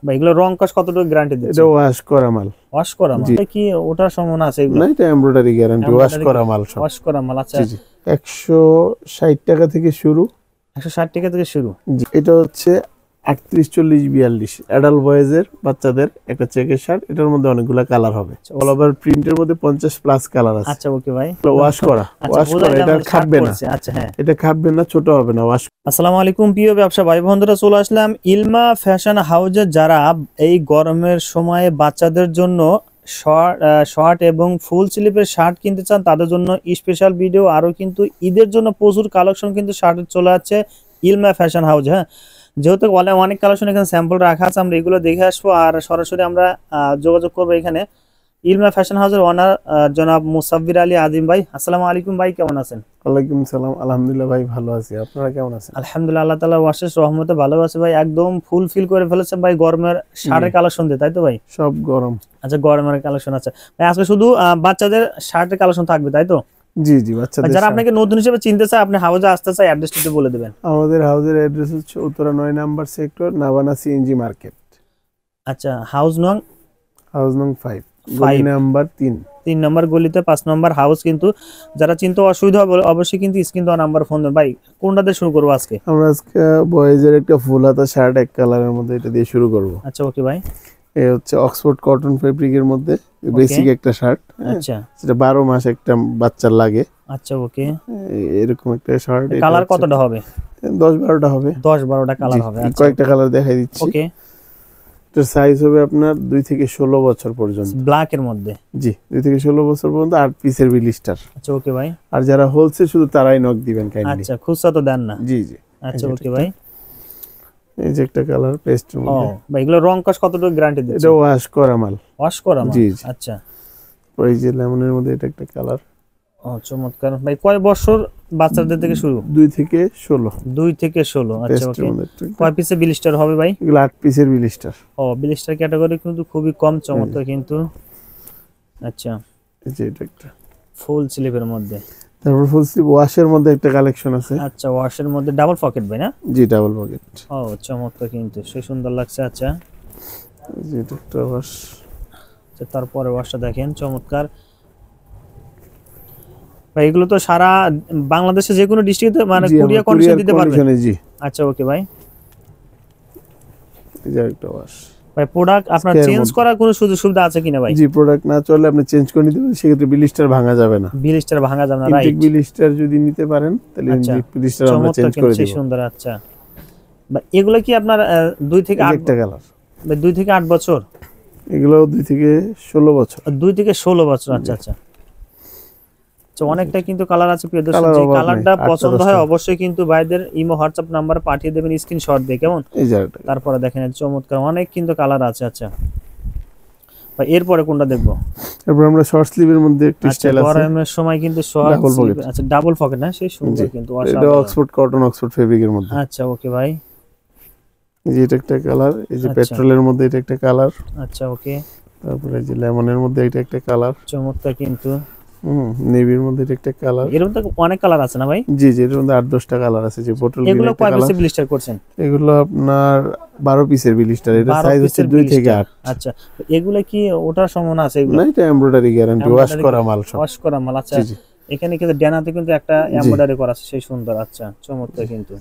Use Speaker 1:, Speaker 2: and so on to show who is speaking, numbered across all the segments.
Speaker 1: ভাই এগুলো রং কস কতটুকু গ্যারান্টি দিচ্ছে?
Speaker 2: এটা ওয়াশ করা মাল।
Speaker 1: ওয়াশ করা মাল কি ওটার সম্ভাবনা আছে এগুলো?
Speaker 2: না, এটা এমব্রয়ডারি গ্যারান্টি, ওয়াশ করা মাল সব।
Speaker 1: ওয়াশ করা মাল। আচ্ছা,
Speaker 2: 160 টাকা থেকে শুরু।
Speaker 1: 160 টাকা থেকে শুরু।
Speaker 2: এটা হচ্ছে 38, 40, 42 অ্যাডাল্ট বয়েজের বাচ্চাদের একটা চেকের শার্ট। এটার মধ্যে অনেকগুলো কালার হবে। অল ওভার প্রিন্টের মধ্যে 50+ কালার আছে।
Speaker 1: আচ্ছা ওকে ভাই,
Speaker 2: ওয়াশ করা, ওয়াশ করা। এটা খাববে না।
Speaker 1: আচ্ছা হ্যাঁ,
Speaker 2: এটা খাববে না, ছোট হবে না। ওয়াশ।
Speaker 1: আসসালামু আলাইকুম প্রিয় ব্যবসা ভাই বন্ধুরা, চলে আসলাম ইলমা ফ্যাশন হাউজে। যারা এই গরমের সময়ে বাচ্চাদের জন্য শর্ট এবং ফুল স্লিভের শার্ট কিনতে চান তাদের জন্য স্পেশাল ভিডিও। আরও কিন্তু ঈদের জন্য প্রচুর কালেকশন কিন্তু শার্টের চলে যাচ্ছে ইলমা ফ্যাশন হাউজ। হ্যাঁ, যেহেতু অনেক কালেকশন এখানে স্যাম্পল রাখা আছে, আমরা এগুলো দেখে আসবো আর সরাসরি আমরা যোগাযোগ করবো এখানে ইলমা ফ্যাশন হাউসের ওনার জনাব মুসাব্বির আলী আজিম ভাই। আসসালামু আলাইকুম ভাই, কেমন আছেন?
Speaker 2: ওয়ালাইকুম সালাম, আলহামদুলিল্লাহ ভাই ভালো আছি। আপনারা কেমন আছেন?
Speaker 1: আলহামদুলিল্লাহ, আল্লাহ তাআলার অশেষ রহমতে ভালো আছে ভাই। একদম ফুল ফিল করে ফেলেছেন ভাই গরমের শার্টের কালেকশন দিয়ে, তাই তো ভাই?
Speaker 2: সব গরম।
Speaker 1: আচ্ছা, গরমের কালেকশন আছে ভাই। আজকে শুধু বাচ্চাদের শার্টের কালেকশন থাকবে, তাই তো?
Speaker 2: জি জি, বাচ্চাদের।
Speaker 1: যারা আপনাকে নতুন হিসেবে চিনতে চায়, আপনি হাউজে আসতে চায়, অ্যাড্রেসটা একটু বলে দিবেন।
Speaker 2: আমাদের হাউজের অ্যাড্রেস হচ্ছে Uttara 9 number sector, Navana CNG market.
Speaker 1: আচ্ছা, হাউস নং
Speaker 2: 5, গলি নাম্বার 3
Speaker 1: নম্বর গলিতে 5 নম্বর হাউস। কিন্তু যারা চিনতে অসুবিধা হবে অবশ্যই কিন্তু স্ক্রিন দেওয়া নাম্বার ফোন দেন। ভাই কোনটা দিয়ে শুরু করবো আজকে?
Speaker 2: আমরা আজকে বয়েজের একটা ফুল হাতা শার্ট এক কালারের মধ্যে, এটা দিয়ে শুরু করব।
Speaker 1: আচ্ছা ওকে ভাই।
Speaker 2: এই হচ্ছে অক্সফোর্ড কটন ফেব্রিকের মধ্যে বেসিক একটা শার্ট।
Speaker 1: আচ্ছা,
Speaker 2: সেটা 12 মাস একটা বাচ্চার লাগে।
Speaker 1: আচ্ছা ওকে,
Speaker 2: এরকম একটা শার্ট।
Speaker 1: কালার কতটা হবে?
Speaker 2: 10-12টা হবে।
Speaker 1: 10-12টা কালার হবে। আচ্ছা,
Speaker 2: কয়েকটা কালার দেখাই দিচ্ছি।
Speaker 1: ওকে।
Speaker 2: এটার সাইজ হবে আপনার 2 থেকে 16 বছর পর্যন্ত।
Speaker 1: ব্ল্যাক এর মধ্যে?
Speaker 2: জি, 2 থেকে 16 বছর পর্যন্ত 8 পিসের বিলিস্টার।
Speaker 1: আচ্ছা ওকে ভাই।
Speaker 2: আর যারা হোলসেল শুধু তারাই নক দিবেন কাইন্ডলি।
Speaker 1: আচ্ছা, খুচরা তো দেন না?
Speaker 2: জি জি।
Speaker 1: আচ্ছা ওকে ভাই।
Speaker 2: এই যে একটা কালার পেস্টের মধ্যে।
Speaker 1: ভাই এগুলো রং কস কতটুকু গ্যারান্টি দিচ্ছে?
Speaker 2: এটা ওয়াশ করা মাল।
Speaker 1: ওয়াশ করা মাল।
Speaker 2: জি।
Speaker 1: আচ্ছা,
Speaker 2: ওই যে লেমনের মধ্যে এটা একটা কালার।
Speaker 1: চমৎকার ভাই। কয় বছর বাচ্চাদের থেকে শুরু?
Speaker 2: 2 থেকে 16।
Speaker 1: 2 থেকে 16। আচ্ছা ওকে। কয় পিসের বিলিস্টার হবে ভাই?
Speaker 2: এগুলো 8 পিসের বিলিস্টার।
Speaker 1: বিলিস্টার ক্যাটাগরি কিন্তু খুবই কম। চমৎকার কিন্তু। আচ্ছা,
Speaker 2: এই যে এটা একটা
Speaker 1: ফুল স্লিভের মধ্যে।
Speaker 2: তারপর ফুল স্লিভ ওয়াশের মধ্যে একটা কালেকশন আছে।
Speaker 1: আচ্ছা, ওয়াশের মধ্যে ডাবল পকেট ভাই না?
Speaker 2: জি, ডাবল পকেট।
Speaker 1: চমৎকার কিন্তু, সে সুন্দর লাগছে। আচ্ছা,
Speaker 2: এই যে এটা একটা ওয়াশ।
Speaker 1: আচ্ছা, তারপরে ওয়াশটা দেখেন, চমৎকার ভাই। এগুলো তো সারা বাংলাদেশে যে কোনো ডিস্ট্রিক্টে মানে কুরিয়ার কন্ডিশন দিতে পারবেন?
Speaker 2: জি।
Speaker 1: আচ্ছা ওকে ভাই।
Speaker 2: এই যে একটা ওয়াশ
Speaker 1: ভাই। প্রোডাক্ট আপনার চেঞ্জ করার কোনো সুযোগ সুবিধা আছে কিনা ভাই?
Speaker 2: জি, প্রোডাক্ট না চলে আপনি চেঞ্জ করে নিতে পারেন, সেক্ষেত্রে বিলিস্টার ভাঙা যাবে না।
Speaker 1: বিলিস্টার ভাঙা যাবে না, রাইট?
Speaker 2: বিলিস্টার যদি নিতে পারেন তাহলে বিলিস্টার আমরা চেঞ্জ করে দেব।
Speaker 1: সুন্দর। আচ্ছা ভাই, এগুলো কি আপনার 2 থেকে 8
Speaker 2: একটা কালার?
Speaker 1: ভাই 2 থেকে 8 বছর।
Speaker 2: এগুলো 2 থেকে 16 বছর।
Speaker 1: 2 থেকে 16 বছর। আচ্ছা আচ্ছা। অনেকটা কিন্তু কালার আছে প্রিয় দর্শক। যে কালারটা পছন্দ হয় অবশ্যই কিন্তু ভাইদের ইমো হোয়াটসঅ্যাপ নাম্বার পাঠিয়ে দেবেন স্ক্রিনশট দিয়ে, কেমন? তারপরে দেখেন চমৎকার অনেক কিন্তু কালার আছে। আচ্ছা ভাই, এরপরে কোনটা দেখবো?
Speaker 2: এরপর আমরা শর্ট স্লিভের মধ্যে একটা স্টাইল আছে।
Speaker 1: গরমের সময় কিন্তু শর্ট স্লিভ। আচ্ছা, ডাবল পকেট না? সেই সুন্দর কিন্তু।
Speaker 2: এটা অক্সফোর্ড কটন, অক্সফোর্ড ফেব্রিকের মধ্যে।
Speaker 1: আচ্ছা ওকে ভাই।
Speaker 2: এই যে এটা একটা কালার। এই যে পেট্রোলের মধ্যে এটা একটা কালার।
Speaker 1: আচ্ছা ওকে।
Speaker 2: তারপরে এই যে লেমনের মধ্যে এটা একটা কালার।
Speaker 1: চমৎকার কিন্তু।
Speaker 2: নেভির মধ্যে এটা একটা কালার।
Speaker 1: এর মধ্যে অনেক কালার আছে না ভাই?
Speaker 2: জি জি, এর মধ্যে 8-10টা কালার আছে। যে বোতল
Speaker 1: এগুলো কয় পিসের ব্লিস্টার করছেন?
Speaker 2: এগুলো আপনার 12 পিসের ব্লিস্টার। এটা সাইজ হচ্ছে 2 থেকে 8।
Speaker 1: আচ্ছা, এগুলো কি ওটার সম্ভাবনা আছে এগুলো?
Speaker 2: না, এটা এমব্রয়ডারি গ্যারান্টি, ওয়াশ করা মাল সব।
Speaker 1: ওয়াশ করা মাল। আচ্ছা, এখানে কিন্তু ডানাতে কিন্তু একটা এমব্রয়ডারি করা আছে, সেই সুন্দর। আচ্ছা, চমৎকার কিন্তু।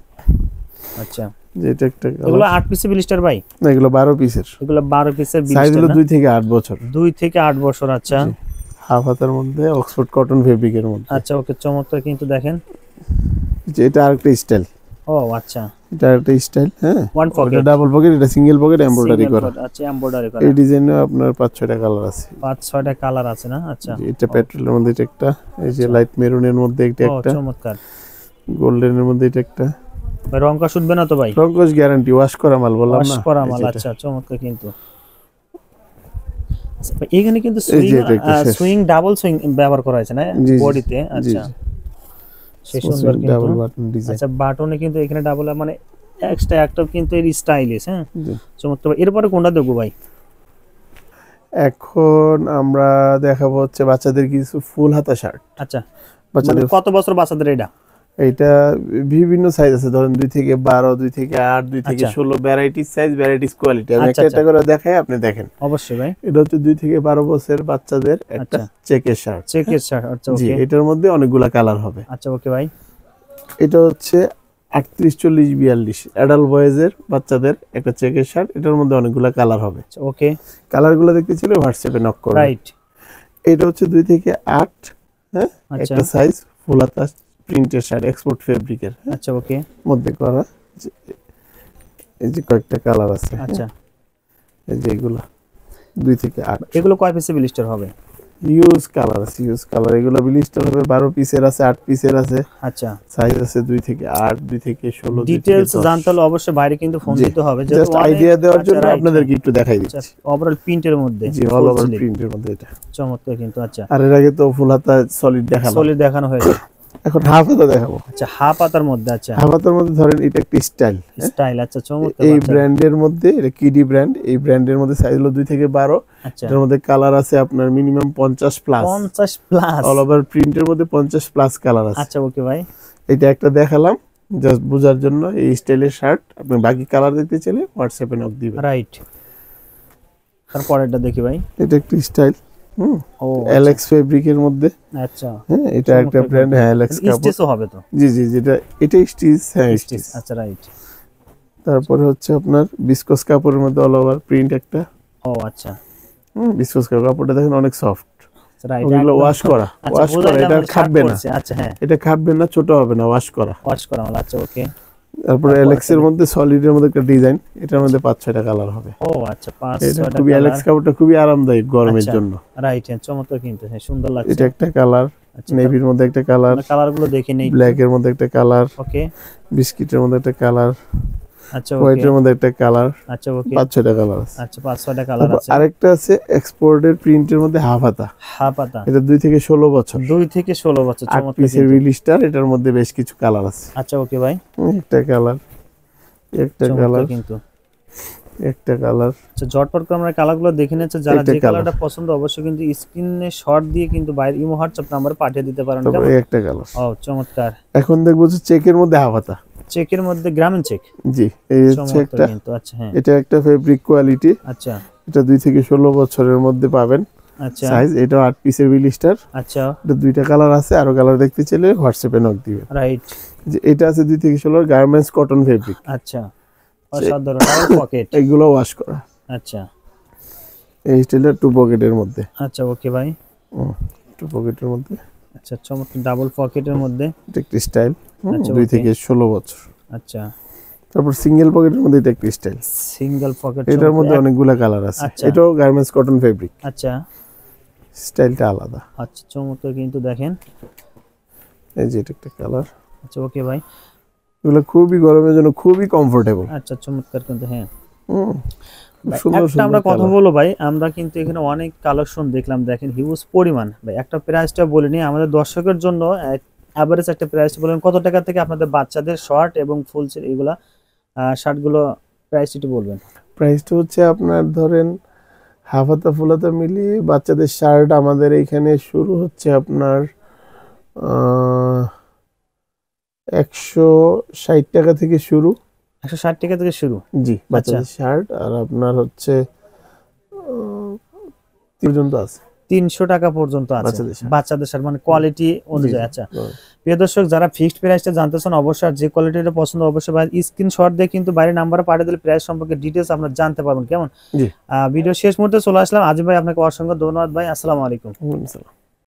Speaker 1: আচ্ছা,
Speaker 2: যেটা একটা
Speaker 1: এগুলো 8 পিসের ব্লিস্টার ভাই?
Speaker 2: না, এগুলো 12 পিসের।
Speaker 1: এগুলো 12 পিসের ব্লিস্টার।
Speaker 2: সাইজ হলো 2 থেকে 8 বছর।
Speaker 1: 2 থেকে 8 বছর। আচ্ছা,
Speaker 2: হাফ হাতার মধ্যে অক্সফোর্ড কটন ফেব্রিকের মধ্যে।
Speaker 1: আচ্ছা ওকে, চমৎকার কিন্তু দেখেন।
Speaker 2: এটা আরেকটা স্টাইল।
Speaker 1: আচ্ছা,
Speaker 2: এটা আরেকটা স্টাইল। হ্যাঁ,
Speaker 1: ওয়ান পকেট,
Speaker 2: ডাবল পকেট, এটা সিঙ্গেল পকেট, এমব্রয়ডারি করা।
Speaker 1: আচ্ছা, এমব্রয়ডারি করা।
Speaker 2: এই ডিজাইনে আপনার 5-6টা কালার আছে।
Speaker 1: 5-6টা কালার আছে না? আচ্ছা,
Speaker 2: এটা পেট্রোলের মধ্যে এটা একটা, এই যে লাইট মেরুনের মধ্যে এটা একটা,
Speaker 1: চমৎকার
Speaker 2: গোল্ডেনের মধ্যে এটা একটা।
Speaker 1: ভাই রং কষ উঠবে না তো ভাই?
Speaker 2: রং কষ গ্যারান্টি, ওয়াশ করা মাল বললাম না?
Speaker 1: ওয়াশ করা মাল। আচ্ছা, চমৎকার কিন্তু। এখানে কিন্তু সুইং ডাবল সুইং ব্যবহার করা হয়েছে না বডিতে? আচ্ছা, সেই সুন্দর কিন্তু ডাবল বাটন ডিজাইন। আচ্ছা, বাটনে কিন্তু এখানে ডাবল মানে এক্সট্রা একটা কিন্তু এর স্টাইলিশ। হ্যাঁ, চমৎকার। এরপরে কোনটা দেখবো ভাই?
Speaker 2: এখন আমরা দেখাবো হচ্ছে বাচ্চাদের কিছু ফুল হাতা শার্ট।
Speaker 1: আচ্ছা, বাচ্চাদের কত বছর বাচ্চাদের?
Speaker 2: এটা বিভিন্ন সাইজ আছে, ধরেন 2 থেকে 12, 2 থেকে 8, 2 থেকে 16 ভ্যারাইটিস সাইজ, ভ্যারাইটিস কোয়ালিটি। আমি একটা করে দেখাই, আপনি দেখেন।
Speaker 1: অবশ্যই ভাই।
Speaker 2: এটা হচ্ছে 2 থেকে 12 বছরের বাচ্চাদের একটা চেকের শার্ট।
Speaker 1: চেকের শার্ট, আচ্ছা ওকে।
Speaker 2: জি, এটার মধ্যে অনেকগুলা কালার হবে।
Speaker 1: আচ্ছা ওকে ভাই।
Speaker 2: এটা হচ্ছে 38, 40, 42 অ্যাডাল্ট বয়েজের বাচ্চাদের একটা চেকের শার্ট। এটার মধ্যে অনেকগুলা কালার হবে।
Speaker 1: ওকে,
Speaker 2: কালারগুলো দেখতে চাইলে হোয়াটসঅ্যাপে নক করুন। রাইট। এটা হচ্ছে 2 থেকে 8, হ্যাঁ, একটা সাইজ, ফুল হাতা প্রিন্টের শার্ট, এক্সপোর্ট ফেব্রিকের।
Speaker 1: আচ্ছা ওকে,
Speaker 2: মধ্যে করা। এই যে কয়েকটা কালার আছে।
Speaker 1: আচ্ছা,
Speaker 2: এই যে এগুলা 2 থেকে 8।
Speaker 1: এগুলো কয় পিসে ব্লিস্টার হবে?
Speaker 2: ইউজ কালার আছে, ইউজ কালার। এগুলো ব্লিস্টার হবে 12 পিসের আছে, 8 পিসের আছে।
Speaker 1: আচ্ছা,
Speaker 2: সাইজ আছে 2 থেকে 8, 2 থেকে 16।
Speaker 1: ডিটেইলস জানতে হলে অবশ্যই বাইরে কিন্তু ফোন দিতে হবে,
Speaker 2: জাস্ট আইডিয়া দেওয়ার জন্য আপনাদেরকে একটু দেখাই দিচ্ছি।
Speaker 1: ওভারঅল প্রিন্টের মধ্যে,
Speaker 2: জি, অল ওভার প্রিন্টের মধ্যে এটা
Speaker 1: চমৎকার কিন্তু। আচ্ছা,
Speaker 2: আর এর আগে তো ফুল হাতা সলিড দেখানো
Speaker 1: হয়েছে।
Speaker 2: এখন হাফ হাতা দেখাবো।
Speaker 1: আচ্ছা, হাফ হাতার মধ্যে। আচ্ছা,
Speaker 2: হাফ হাতার মধ্যে ধরেন এটা একটা স্টাইল।
Speaker 1: আচ্ছা চমৎকার।
Speaker 2: এই ব্র্যান্ডের মধ্যে, এটা কিডি ব্র্যান্ড, এই ব্র্যান্ডের মধ্যে সাইজ হলো 2 থেকে 12।
Speaker 1: আচ্ছা,
Speaker 2: এর মধ্যে কালার আছে আপনার মিনিমাম 50 প্লাস। অল ওভার প্রিন্টের মধ্যে 50 প্লাস কালার আছে।
Speaker 1: আচ্ছা ওকে ভাই,
Speaker 2: এটা একটা দেখালাম জাস্ট বোঝার জন্য। এই স্টাইলের শার্ট, আপনি বাকি কালার দেখতে চাইলে হোয়াটসঅ্যাপে নক দিবেন।
Speaker 1: রাইট। তারপরেরটা দেখি ভাই।
Speaker 2: এটা একটা স্টাইল,
Speaker 1: ও
Speaker 2: এলএক্স ফেব্রিকের মধ্যে।
Speaker 1: আচ্ছা,
Speaker 2: হ্যাঁ, এটা একটা ব্র্যান্ড। হ্যাঁ, এলএক্স কাপড়।
Speaker 1: স্টিচও হবে তো?
Speaker 2: জি জি, এটা স্টিচ। হ্যাঁ, স্টিচ।
Speaker 1: আচ্ছা রাইট।
Speaker 2: তারপরে হচ্ছে আপনার বিসকস কাপড়ের মধ্যে অল ওভার প্রিন্ট একটা।
Speaker 1: ও আচ্ছা,
Speaker 2: বিসকস কাপড়টা দেখেন অনেক সফট।
Speaker 1: রাইট,
Speaker 2: এগুলো ওয়াশ করা। এটা খাববে না।
Speaker 1: আচ্ছা হ্যাঁ,
Speaker 2: এটা খাববে না, ছোট হবে না, ওয়াশ করা।
Speaker 1: আচ্ছা ওকে।
Speaker 2: তারপরে এলএক্স এর মধ্যে সলিডের মধ্যে একটা ডিজাইন, এটার মধ্যে 5-6টা কালার হবে।
Speaker 1: ও আচ্ছা, 5-6টা কালার।
Speaker 2: খুবই এলএক্স কাপড়টা খুবই আরামদায়ক গরমের জন্য।
Speaker 1: রাইট, চমৎকার কিন্তু, হ্যাঁ সুন্দর লাগছে।
Speaker 2: এটা একটা কালার, নেভির মধ্যে একটা কালার,
Speaker 1: কালারগুলো দেখে নেই।
Speaker 2: ব্ল্যাক এর মধ্যে একটা কালার,
Speaker 1: ওকে,
Speaker 2: বিস্কিটের মধ্যে একটা কালার,
Speaker 1: আচ্ছা
Speaker 2: হোয়াইটের মধ্যে একটা কালার।
Speaker 1: আচ্ছা ওকে,
Speaker 2: 5-6টা কালার আছে।
Speaker 1: আচ্ছা 5-6টা কালার আছে।
Speaker 2: আরেকটা আছে এক্সপোর্টের প্রিন্টের মধ্যে হাফ হাতা। এটা 2 থেকে 16 বছর।
Speaker 1: 2 থেকে 16 বছর, চমৎকার
Speaker 2: পিসের রিলিস্টার। এটার মধ্যে বেশ কিছু কালার আছে।
Speaker 1: আচ্ছা ওকে ভাই,
Speaker 2: একটা কালার, একটা কালার
Speaker 1: কিন্তু,
Speaker 2: একটা কালার।
Speaker 1: আচ্ছা ঝটপট করে আমরা কালারগুলো দেখে নিচ্ছি। যারা যে কালারটা পছন্দ অবশ্যই কিন্তু স্ক্রিনে শর্ট দিয়ে কিন্তু বাইরে ইমো হোয়াটসঅ্যাপ নাম্বারে পাঠিয়ে দিতে পারেন।
Speaker 2: তারপরে একটা কালার।
Speaker 1: ও চমৎকার।
Speaker 2: এখন দেখবো যে চেকের মধ্যে হাফ হাতা।
Speaker 1: চেকের মধ্যে গ্রামীণ চেক।
Speaker 2: জি, এই হচ্ছে একটা।
Speaker 1: আচ্ছা হ্যাঁ,
Speaker 2: এটা একটা ফেব্রিক কোয়ালিটি।
Speaker 1: আচ্ছা,
Speaker 2: এটা 2 থেকে 16 বছরের মধ্যে পাবেন।
Speaker 1: আচ্ছা,
Speaker 2: সাইজ এটা 8 পিসের বিলিস্টার।
Speaker 1: আচ্ছা,
Speaker 2: এটা 2টা কালার আছে, আরো কালার দেখতে চাইলে হোয়াটসঅ্যাপে নক দিবেন।
Speaker 1: রাইট।
Speaker 2: যে এটা আছে 2 থেকে 16 গার্মেন্টস কটন ফেব্রিক।
Speaker 1: আচ্ছা, অসাধারণ। পকেট
Speaker 2: এগুলো ওয়াশ করা।
Speaker 1: আচ্ছা,
Speaker 2: এই স্টাইলটা 2 পকেটের মধ্যে।
Speaker 1: আচ্ছা ওকে ভাই,
Speaker 2: 2 পকেটের মধ্যে।
Speaker 1: আচ্ছা চমৎকার, ডাবল পকেটের মধ্যে।
Speaker 2: এটা একটা স্টাইল, 2 থেকে 16 বছর।
Speaker 1: আচ্ছা,
Speaker 2: তারপর সিঙ্গেল পকেটের মধ্যে এটা একটা স্টাইল,
Speaker 1: সিঙ্গেল পকেট।
Speaker 2: এটার মধ্যে অনেকগুলা কালার আছে। এটাও গার্মেন্টস কটন ফেব্রিক।
Speaker 1: আচ্ছা,
Speaker 2: স্টাইলটা আলাদা।
Speaker 1: আচ্ছা চমৎকার কিন্তু, দেখেন
Speaker 2: এই যে এটা একটা কালার।
Speaker 1: আচ্ছা ওকে ভাই,
Speaker 2: এগুলো খুবই গরমের জন্য খুবই কমফোর্টেবল।
Speaker 1: আচ্ছা চমৎকার কিন্তু, হ্যাঁ
Speaker 2: সুন্দর
Speaker 1: একটা আমরা কথা বলবো ভাই। আমরা কিন্তু এখানে অনেক কালেকশন দেখলাম, দেখেন হিউজ পরিমাণ। ভাই একটা প্রাইসটা বলে নিই আমাদের দর্শকের জন্য, এভারেজ একটা প্রাইস বলেন কত টাকা থেকে আপনাদের বাচ্চাদের শর্ট এবং ফুল এগুলা শার্টগুলো প্রাইস একটু বলবেন।
Speaker 2: প্রাইসটা হচ্ছে আপনার ধরেন হাফ হাতা ফুল হাতা মিলিয়ে বাচ্চাদের শার্ট আমাদের এইখানে শুরু হচ্ছে আপনার 160 টাকা থেকে শুরু।
Speaker 1: 160 টাকা থেকে শুরু?
Speaker 2: জি, বাচ্চাদের শার্ট। আর আপনার হচ্ছে পর্যন্ত আছে
Speaker 1: 300 টাকা পর্যন্ত আছে বাচ্চাদের শার্ট, মানে কোয়ালিটি অনুযায়ী। আচ্ছা প্রিয় দর্শক, যারা ফিক্সড প্রাইসটা জানতে চান অবশ্যই, যে কোয়ালিটিটা পছন্দ অবশ্যই ভাই স্ক্রিনশট দিয়ে কিন্তু বাইরে নাম্বারে পাঠিয়ে দিলে প্রাইস সম্পর্কে ডিটেইলস আপনারা জানতে পারবেন। কেমন? ভিডিও শেষ মুহূর্তে চলে আসলাম। আজিম ভাই আপনাকে অসংখ্য ধন্যবাদ ভাই। আসসালামু আলাইকুম।